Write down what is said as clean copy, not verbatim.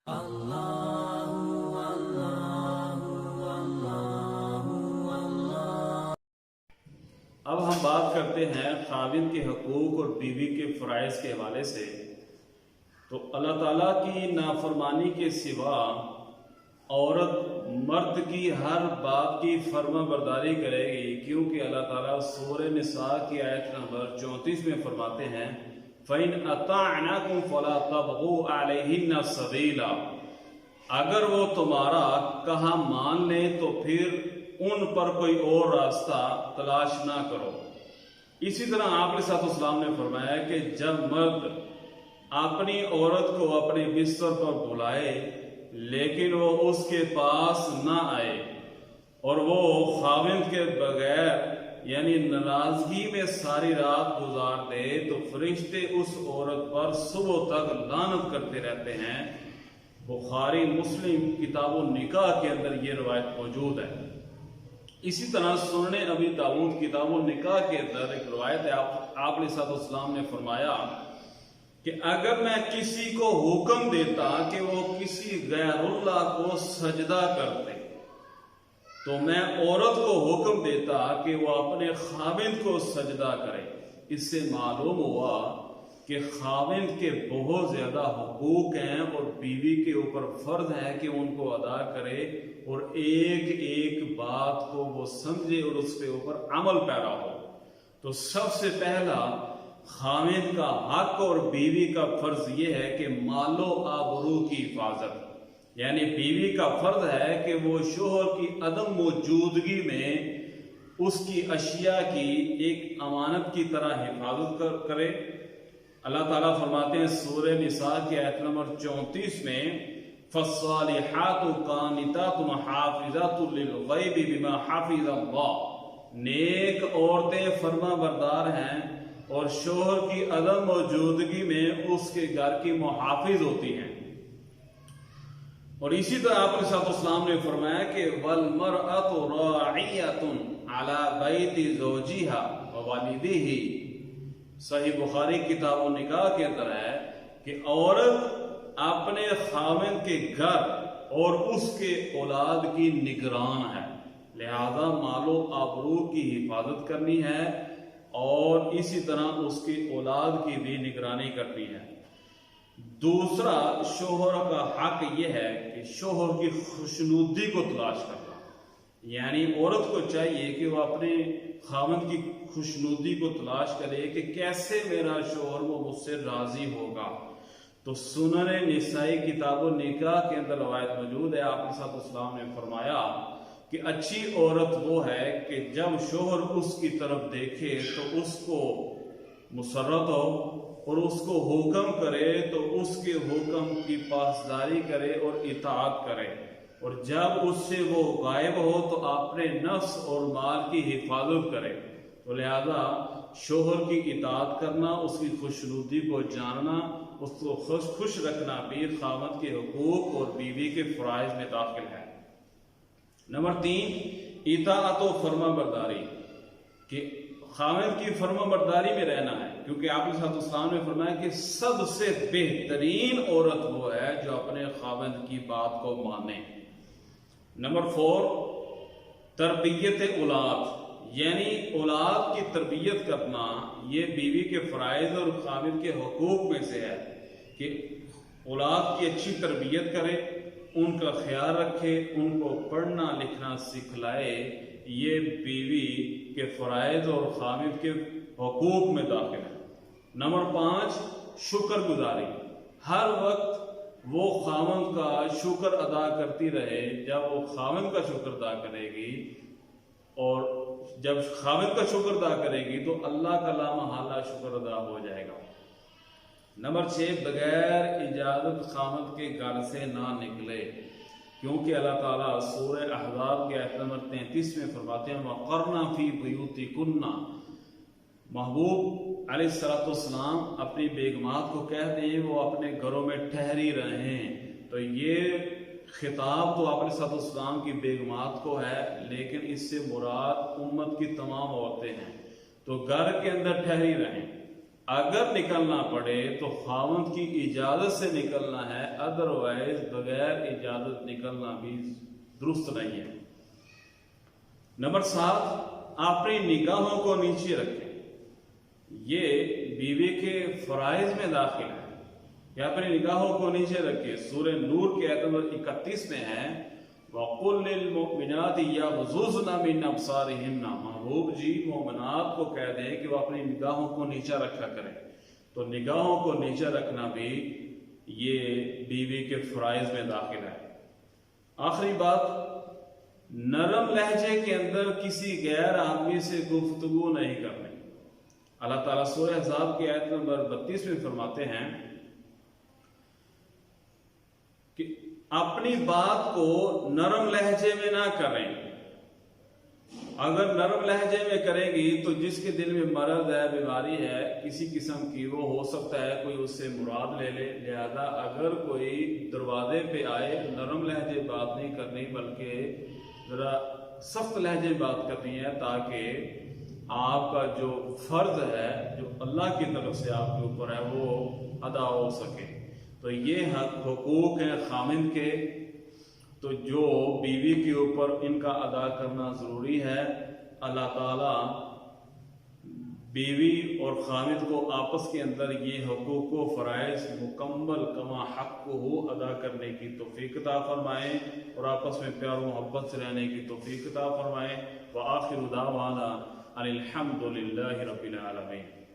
اب ہم بات کرتے ہیں خاوند کے حقوق اور بیوی کے فرائض کے حوالے سے۔ تو اللہ تعالیٰ کی نافرمانی کے سوا عورت مرد کی ہر بات کی فرما برداری کرے گی، کیونکہ اللہ تعالیٰ سورہ نساء کی آیت نمبر 34 میں فرماتے ہیں فَإِنْ أَطَعْنَكُمْ فَلَا تَبْغُوا عَلَيْهِنَّ سَبِيلًا، اگر وہ تمہارا کہا مان لیں تو پھر ان پر کوئی اور راستہ تلاش نہ کرو۔ اسی طرح آپ علیہ السلام نے فرمایا کہ جب مرد اپنی عورت کو اپنے بستر پر بلائے لیکن وہ اس کے پاس نہ آئے اور وہ خاوند کے بغیر یعنی ناراضگی میں ساری رات گزار دے تو فرشتے اس عورت پر صبح تک لعنت کرتے رہتے ہیں۔ بخاری مسلم کتاب النکاح کے اندر یہ روایت موجود ہے۔ اسی طرح سنن ابی داؤد کتاب النکاح کے اندر ایک روایت ہے، آپ علیہ السلام نے فرمایا کہ اگر میں کسی کو حکم دیتا کہ وہ کسی غیر اللہ کو سجدہ کرتے تو میں عورت کو حکم دیتا کہ وہ اپنے خاوند کو سجدہ کرے۔ اس سے معلوم ہوا کہ خاوند کے بہت زیادہ حقوق ہیں اور بیوی کے اوپر فرض ہے کہ ان کو ادا کرے اور ایک ایک بات کو وہ سمجھے اور اس کے اوپر عمل پیرا ہو۔ تو سب سے پہلا خاوند کا حق اور بیوی کا فرض یہ ہے کہ مال و آبرو کی حفاظت، یعنی بیوی کا فرض ہے کہ وہ شوہر کی عدم موجودگی میں اس کی اشیاء کی ایک امانت کی طرح حفاظت کرے۔ اللہ تعالیٰ فرماتے ہیں سورہ نساء کی آیت نمبر 34 میں فَالصَّالِحَاتُ قَانِتَاتٌ حَافِظَاتٌ لِلْغَيْبِ بِمَا حَفِظَ اللَّهُ، نیک عورتیں فرما بردار ہیں اور شوہر کی عدم موجودگی میں اس کے گھر کی محافظ ہوتی ہیں۔ اور اسی طرح آپ علیہ السلام نے فرمایا کہ وَالْمَرْأَةُ رَاعِيَةٌ عَلَى بَيْتِ زَوْجِهَا وَوَالِدِهِ، صحیح بخاری کتاب و نکاح کے اندر ہے کہ عورت اپنے خاوند کے گھر اور اس کے اولاد کی نگران ہے، لہذا مال و آبرو کی حفاظت کرنی ہے اور اسی طرح اس کی اولاد کی بھی نگرانی کرنی ہے۔ دوسرا شوہر کا حق یہ ہے کہ شوہر کی خوشنودی کو تلاش کرنا، یعنی عورت کو چاہیے کہ وہ اپنے خاوند کی خوشنودی کو تلاش کرے کہ کیسے میرا شوہر وہ مجھ سے راضی ہوگا۔ تو سنن نسائی کتاب النکاح کے اندر روایت موجود ہے، آپ علیہ السلام نے فرمایا کہ اچھی عورت وہ ہے کہ جب شوہر اس کی طرف دیکھے تو اس کو مسرت ہو اور اس کو حکم کرے تو اس کے حکم کی پاسداری کرے اور اطاعت کرے، اور جب اس سے وہ غائب ہو تو اپنے نفس اور مال کی حفاظت کرے۔ تو لہذا شوہر کی اطاعت کرنا، اس کی خوشنودی کو جاننا، اس کو خوش رکھنا بھی خاوند کے حقوق اور بیوی کے فرائض میں داخل ہے۔ نمبر 3، اطاعت و فرما برداری، کہ خاوند کی فرما برداری میں رہنا ہے، کیونکہ آپ علیہ السلام نے فرمایا کہ سب سے بہترین عورت وہ ہے جو اپنے خاوند کی بات کو مانے۔ نمبر 4، تربیت اولاد، یعنی اولاد کی تربیت کرنا یہ بیوی کے فرائض اور خاوند کے حقوق میں سے ہے کہ اولاد کی اچھی تربیت کرے، ان کا خیال رکھے، ان کو پڑھنا لکھنا سکھلائے، یہ بیوی کے فرائض اور خاوند کے حقوق میں داخل ہے۔ نمبر 5، شکر گزاری، ہر وقت وہ خاوند کا شکر ادا کرتی رہے۔ جب وہ خاوند کا شکر ادا کرے گی اور جب خاوند کا شکر ادا کرے گی تو اللہ کا لامحالہ شکر ادا ہو جائے گا۔ نمبر 6، بغیر اجازت خاوند کے گھر سے نہ نکلے، کیونکہ اللہ تعالیٰ سورہ احزاب کے آیت نمبر 33 میں فرماتے ہیں وَقَرْنَ فِي بُيُوتِكُنَّ، محبوب علیہ السلام اپنی بیگمات کو کہتے ہیں وہ اپنے گھروں میں ٹھہری رہیں۔ تو یہ خطاب تو آپ علیہ السلام کی بیگمات کو ہے، لیکن اس سے مراد امت کی تمام عورتیں ہیں۔ تو گھر کے اندر ٹھہری رہیں۔ اگر نکلنا پڑے تو خاوند کی اجازت سے نکلنا ہے، ادروائز بغیر اجازت نکلنا بھی درست نہیں ہے۔ نمبر 7، اپنی نگاہوں کو نیچے رکھیں۔ یہ بیوی کے فرائض میں داخل ہے کہ اپنی نگاہوں کو نیچے رکھے۔ سورہ نور کے آیت نمبر 31 میں ہے وَقُلْ لِلْمُؤْمِنَاتِ يَغْضُضْنَ مِنْ أَبْصَارِهِنَّ، محبوب جی مومنات کو کہہ دیں کہ وہ اپنی نگاہوں کو نیچا رکھا کریں۔ تو نگاہوں کو نیچا رکھنا بھی یہ بیوی کے فرائض میں داخل ہے۔ آخری بات، نرم لہجے کے اندر کسی غیر آدمی سے گفتگو نہیں کرنی۔ اللہ تعالیٰ سورہ احزاب کی آیت نمبر 32 میں فرماتے ہیں کہ اپنی بات کو نرم لہجے میں نہ کریں۔ اگر نرم لہجے میں کریں گی تو جس کے دل میں مرض ہے، بیماری ہے کسی قسم کی، وہ ہو سکتا ہے کوئی اس سے مراد لے لے۔ لہذا اگر کوئی دروازے پہ آئے، نرم لہجے بات نہیں کرنی بلکہ ذرا سخت لہجے بات کرنی ہے، تاکہ آپ کا جو فرض ہے جو اللہ کی طرف سے آپ کے اوپر ہے وہ ادا ہو سکے۔ تو یہ حقوق ہیں خامند کے، تو جو بیوی کے اوپر ان کا ادا کرنا ضروری ہے۔ اللہ تعالیٰ بیوی اور خامند کو آپس کے اندر یہ حقوق و فرائض مکمل کما حق ہو ادا کرنے کی توفیق عطا فرمائیں، اور آپس میں پیار و محبت سے رہنے کی توفیق عطا فرمائیں۔ وآخر دعوانا ان الحمد للہ رب العالمین۔